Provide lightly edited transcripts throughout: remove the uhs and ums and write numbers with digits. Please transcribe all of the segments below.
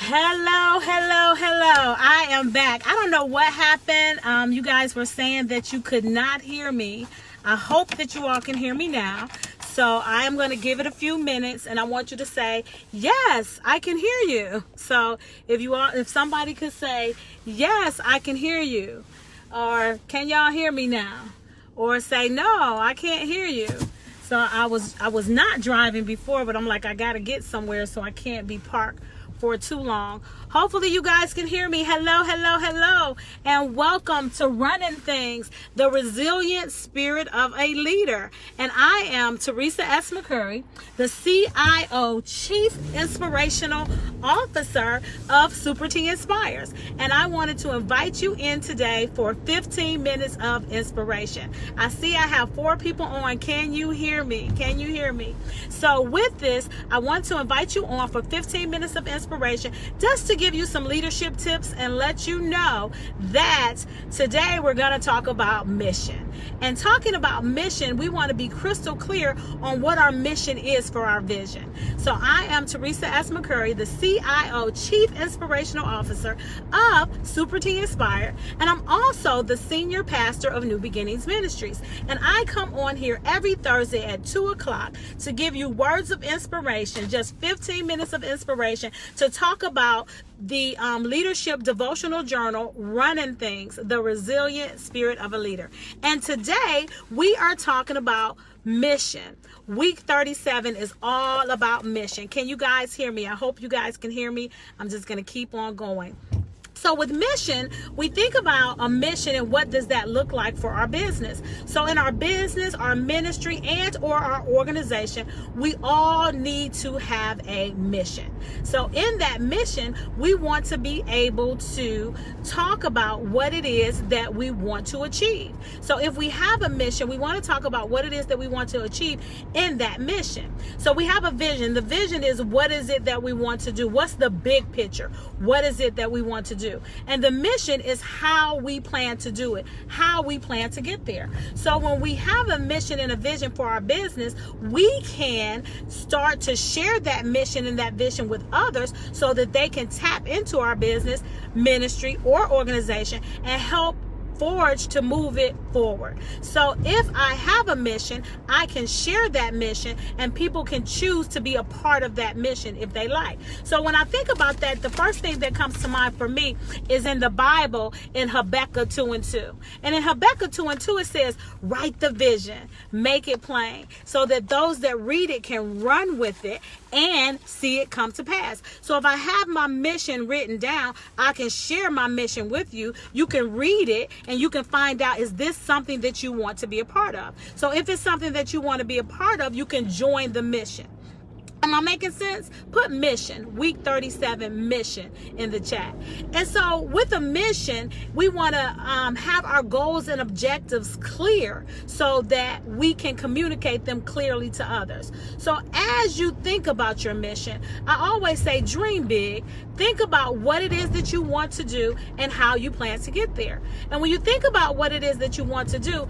Hello, hello, hello. I am back. I don't know what happened. You guys were saying that you could not hear me. I hope that you all can hear me now. So I am going to give it a few minutes and I want you to say, yes, I can hear you. So if somebody could say, yes, I can hear you. Or can y'all hear me now? Or say, no, I can't hear you. So I was not driving before, but I'm like, I got to get somewhere so I can't be parked for too long. Hopefully you guys can hear me. Hello, hello, hello, and welcome to Running Things, the resilient spirit of a leader. And I am Teresa S. McCurryy, the CIO, Chief Inspirational Officer of Super T Inspires. And I wanted to invite you in today for 15 minutes of inspiration. I see I have 4 people on. Can you hear me? Can you hear me? So with this, I want to invite you on for 15 minutes of inspiration just to give you some leadership tips and let you know that today we're going to talk about mission. And talking about mission, we want to be crystal clear on what our mission is for our vision. So I am Teresa S. McCurryy, the CIO, Chief Inspirational Officer of Super T Inspired, and I'm also the Senior Pastor of New Beginnings Ministries. And I come on here every Thursday at 2 o'clock to give you words of inspiration, just 15 minutes of inspiration to talk about the Leadership Devotional Journal, Running Things, the resilient spirit of a leader. And today we are talking about mission. Week 37 is all about mission. Can you guys hear me? I hope you guys can hear me. I'm just going to keep on going. So with mission, we think about a mission and what does that look like for our business. So in our business, our ministry, and or our organization, we all need to have a mission. So in that mission, we want to be able to talk about what it is that we want to achieve. So if we have a mission, we want to talk about what it is that we want to achieve in that mission. So we have a vision. The vision is what is it that we want to do? What's the big picture? What is it that we want to do? And the mission is how we plan to do it, how we plan to get there. So when we have a mission and a vision for our business, we can start to share that mission and that vision with others so that they can tap into our business, ministry, or organization and help forge to move it forward. So if I have a mission, I can share that mission and people can choose to be a part of that mission if they like. So when I think about that, the first thing that comes to mind for me is in the Bible in Habakkuk 2:2. And in Habakkuk 2:2 it says, write the vision, make it plain, so that those that read it can run with it and see it come to pass. So if I have my mission written down, I can share my mission with you. You can read it and you can find out, is this something that you want to be a part of? So if it's something that you want to be a part of, you can join the mission. Am I making sense? Put mission, week 37 mission in the chat. And so with a mission, we want to have our goals and objectives clear so that we can communicate them clearly to others. So as you think about your mission, I always say dream big. Think about what it is that you want to do and how you plan to get there. And when you think about what it is that you want to do,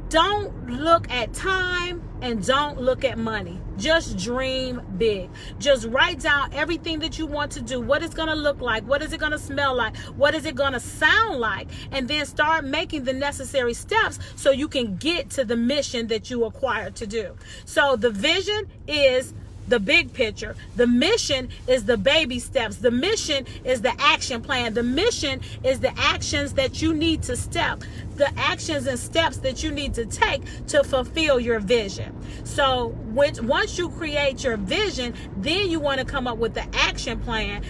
don't look at time and don't look at money. Just dream big. Just write down everything that you want to do, what it's going to look like, what is it going to smell like, what is it going to sound like, and then start making the necessary steps so you can get to the mission that you acquired to do. So the vision is the big picture. The mission is the baby steps. The mission is the action plan. The mission is the actions that you need to step, the actions and steps that you need to take to fulfill your vision. So once you create your vision, then you want to come up with the action plan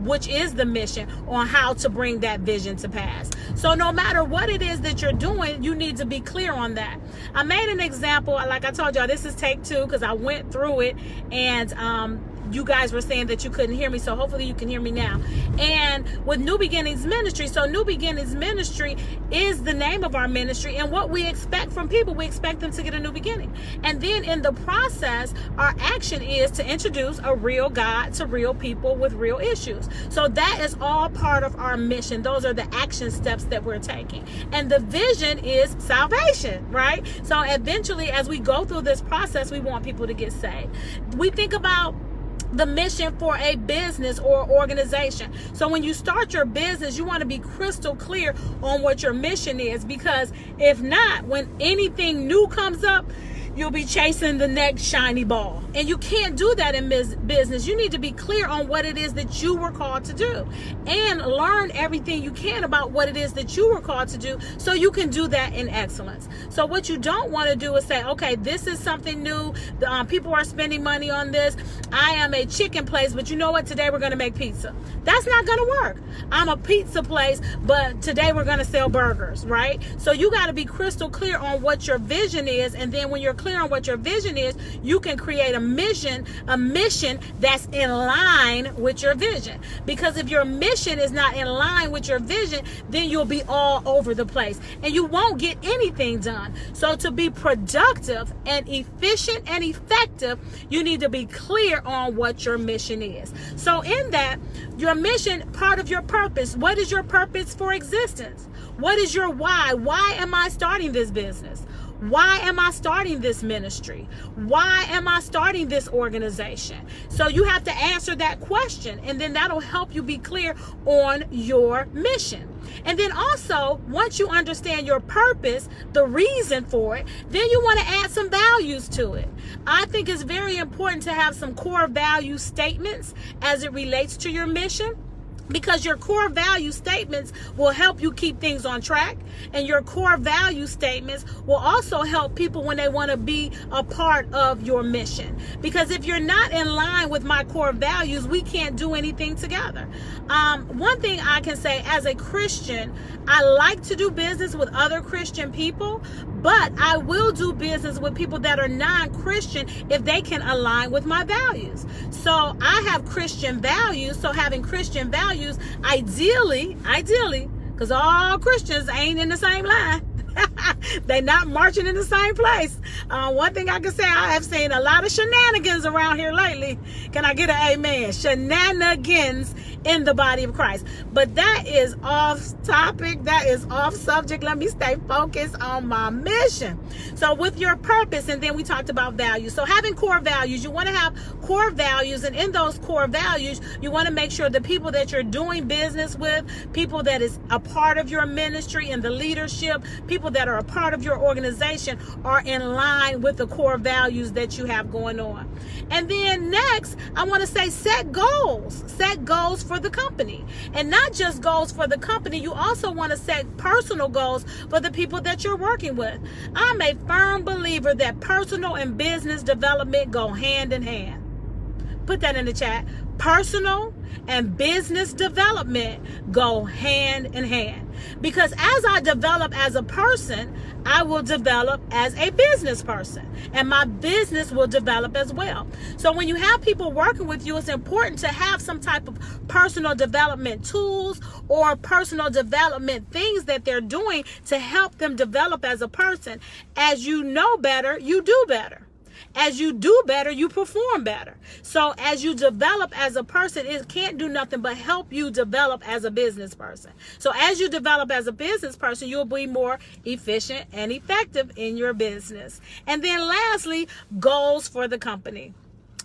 which is the mission on how to bring that vision to pass. So no matter what it is that you're doing, you need to be clear on that. I made an example, like I told y'all, this is take 2 because I went through it and you guys were saying that you couldn't hear me, so hopefully you can hear me now. And with New Beginnings Ministry, so New Beginnings Ministry is the name of our ministry, and what we expect from people, we expect them to get a new beginning. And then in the process, our action is to introduce a real God to real people with real issues. So that is all part of our mission. Those are the action steps that we're taking. And the vision is salvation, right? So eventually, as we go through this process, we want people to get saved. We think about the mission for a business or organization. So when you start your business, you want to be crystal clear on what your mission is, because if not, when anything new comes up, you'll be chasing the next shiny ball. And you can't do that in business. You need to be clear on what it is that you were called to do, and learn everything you can about what it is that you were called to do, so you can do that in excellence. So what you don't want to do is say, okay, this is something new. People are spending money on this. I am a chicken place, but you know what? Today we're going to make pizza. That's not going to work. I'm a pizza place, but today we're going to sell burgers, right? So you got to be crystal clear on what your vision is. And then when you're clear on what your vision is, you can create a mission that's in line with your vision. Because if your mission is not in line with your vision, then you'll be all over the place and you won't get anything done. So to be productive and efficient and effective, you need to be clear on what your mission is. So in that, your mission, part of your purpose. What is your purpose for existence? What is your why? Why am I starting this business? Why am I starting this ministry? Why am I starting this organization? So you have to answer that question, and then that'll help you be clear on your mission. And then also, once you understand your purpose, the reason for it, then you want to add some values to it. I think it's very important to have some core value statements as it relates to your mission, because your core value statements will help you keep things on track, and your core value statements will also help people when they want to be a part of your mission. Because if you're not in line with my core values, we can't do anything together. One thing I can say as a Christian, I like to do business with other Christian people, but I will do business with people that are non-Christian if they can align with my values. So I have Christian values, so having Christian values, ideally, because all Christians ain't in the same line. They not marching in the same place. One thing I can say, I have seen a lot of shenanigans around here lately. Can I get an amen? Shenanigans in the body of Christ. But that is off topic. That is off subject. Let me stay focused on my mission. So with your purpose, and then we talked about values. So having core values, you want to have core values, and in those core values, you want to make sure the people that you're doing business with, people that is a part of your ministry and the leadership, people that are a part of your organization, are in line with the core values that you have going on. And then next, I want to say set goals. Set goals for the company. And not just goals for the company, you also want to set personal goals for the people that you're working with. I'm a firm believer that personal and business development go hand in hand. Put that in the chat. Personal and business development go hand in hand. Because as I develop as a person, I will develop as a business person, and my business will develop as well. So when you have people working with you, it's important to have some type of personal development tools or personal development things that they're doing to help them develop as a person. As you know better, you do better. As you do better, you perform better. So as you develop as a person, it can't do nothing but help you develop as a business person. So as you develop as a business person, you'll be more efficient and effective in your business. And then lastly, goals for the company.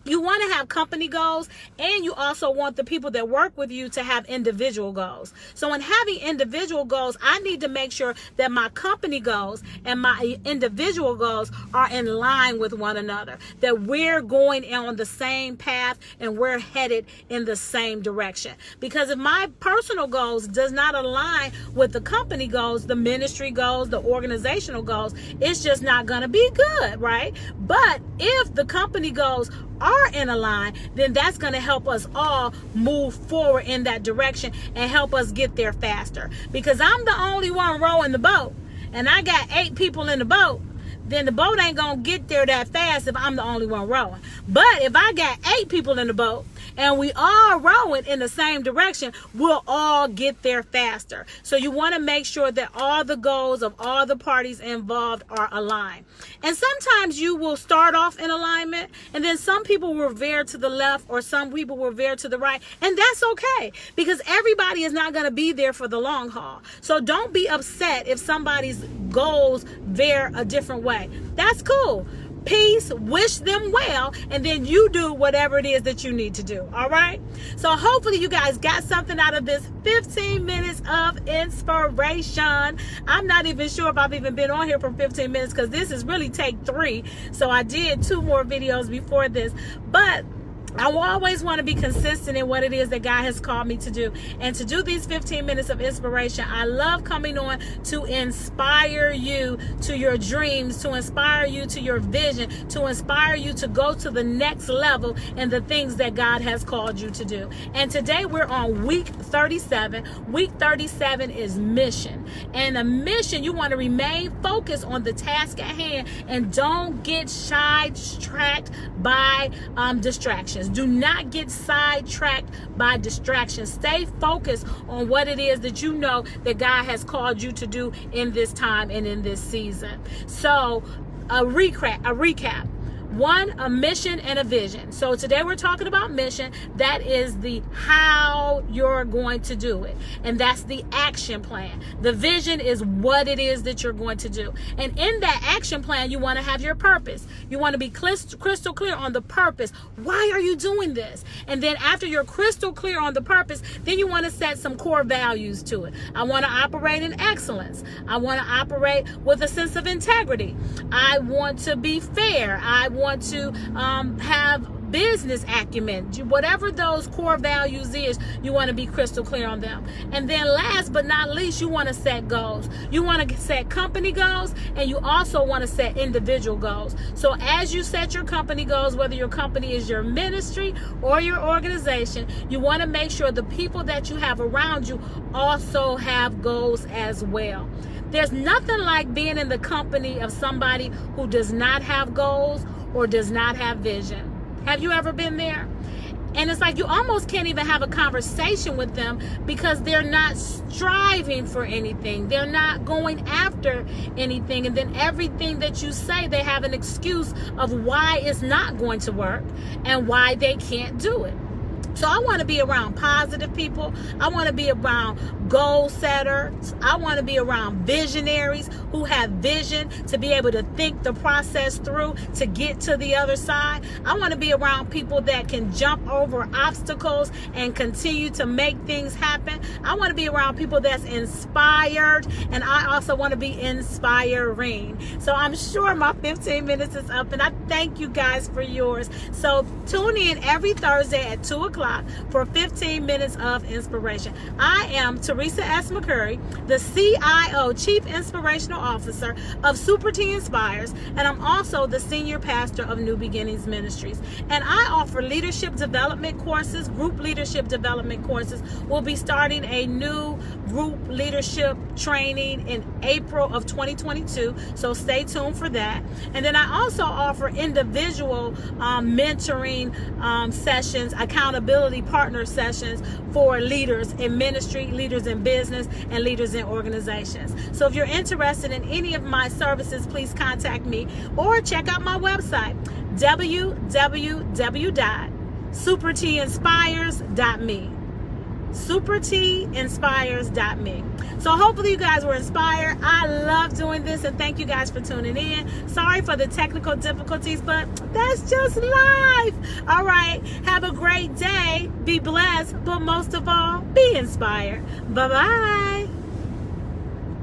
You want to have company goals, and you also want the people that work with you to have individual goals. So in having individual goals, I need to make sure that my company goals and my individual goals are in line with one another, that we're going on the same path and we're headed in the same direction. Because if my personal goals does not align with the company goals, the ministry goals, the organizational goals, it's just not going to be good, right? But if the company goals are in a line, then that's going to help us all move forward in that direction and help us get there faster. Because I'm the only one rowing the boat, and I got 8 people in the boat, then the boat ain't going to get there that fast if I'm the only one rowing. But if I got 8 people in the boat and we all rowing in the same direction, we'll all get there faster. So you want to make sure that all the goals of all the parties involved are aligned. And sometimes you will start off in alignment, and then some people will veer to the left, or some people will veer to the right. And that's okay, because everybody is not going to be there for the long haul. So don't be upset if somebody's goals veer a different way. That's cool. peace, wish them well, and then you do whatever it is that you need to do. All right? So hopefully you guys got something out of this 15 minutes of inspiration. I'm not even sure if I've even been on here for 15 minutes because this is really take 3. So I did 2 more videos before this. But I will always want to be consistent in what it is that God has called me to do. And to do these 15 minutes of inspiration, I love coming on to inspire you to your dreams, to inspire you to your vision, to inspire you to go to the next level in the things that God has called you to do. And today we're on week 37. Week 37 is mission. And a mission, you want to remain focused on the task at hand and don't get sidetracked by distractions. Do not get sidetracked by distractions. Stay focused on what it is that you know that God has called you to do in this time and in this season. So a recap. 1, a mission and a vision. So today we're talking about mission. That is the how you're going to do it. And that's the action plan. The vision is what it is that you're going to do. And in that action plan, you want to have your purpose. You want to be crystal clear on the purpose. Why are you doing this? And then after you're crystal clear on the purpose, then you want to set some core values to it. I want to operate in excellence. I want to operate with a sense of integrity. I want to be fair. I want to have business acumen. Whatever those core values is, you want to be crystal clear on them. And then last but not least, you want to set goals. You want to set company goals, and you also want to set individual goals. So as you set your company goals, whether your company is your ministry or your organization, you want to make sure the people that you have around you also have goals as well. There's nothing like being in the company of somebody who does not have goals or does not have vision. Have you ever been there? And it's like you almost can't even have a conversation with them because they're not striving for anything. They're not going after anything. And then everything that you say, they have an excuse of why it's not going to work and why they can't do it. So I want to be around positive people. I want to be around goal setters. I want to be around visionaries who have vision to be able to think the process through to get to the other side. I want to be around people that can jump over obstacles and continue to make things happen. I want to be around people that's inspired, and I also want to be inspiring. So I'm sure my 15 minutes is up, and I thank you guys for yours. So tune in every Thursday at 2 o'clock for 15 minutes of inspiration. I am Teresa S. McCurryy, the CIO, Chief Inspirational Officer of Super T Inspires, and I'm also the Senior Pastor of New Beginnings Ministries. And I offer leadership development courses, group leadership development courses. We'll be starting a new group leadership training in April of 2022, so stay tuned for that. And then I also offer individual mentoring sessions, accountability partner sessions for leaders in ministry, leaders in business, and leaders in organizations. So if you're interested in any of my services, please contact me or check out my website, www.supertinspires.me. supertinspires.me. So hopefully you guys were inspired. I love doing this, and thank you guys for tuning in. Sorry for the technical difficulties, but that's just life. All right, have a great day. Be blessed, but most of all, be inspired. Bye-bye.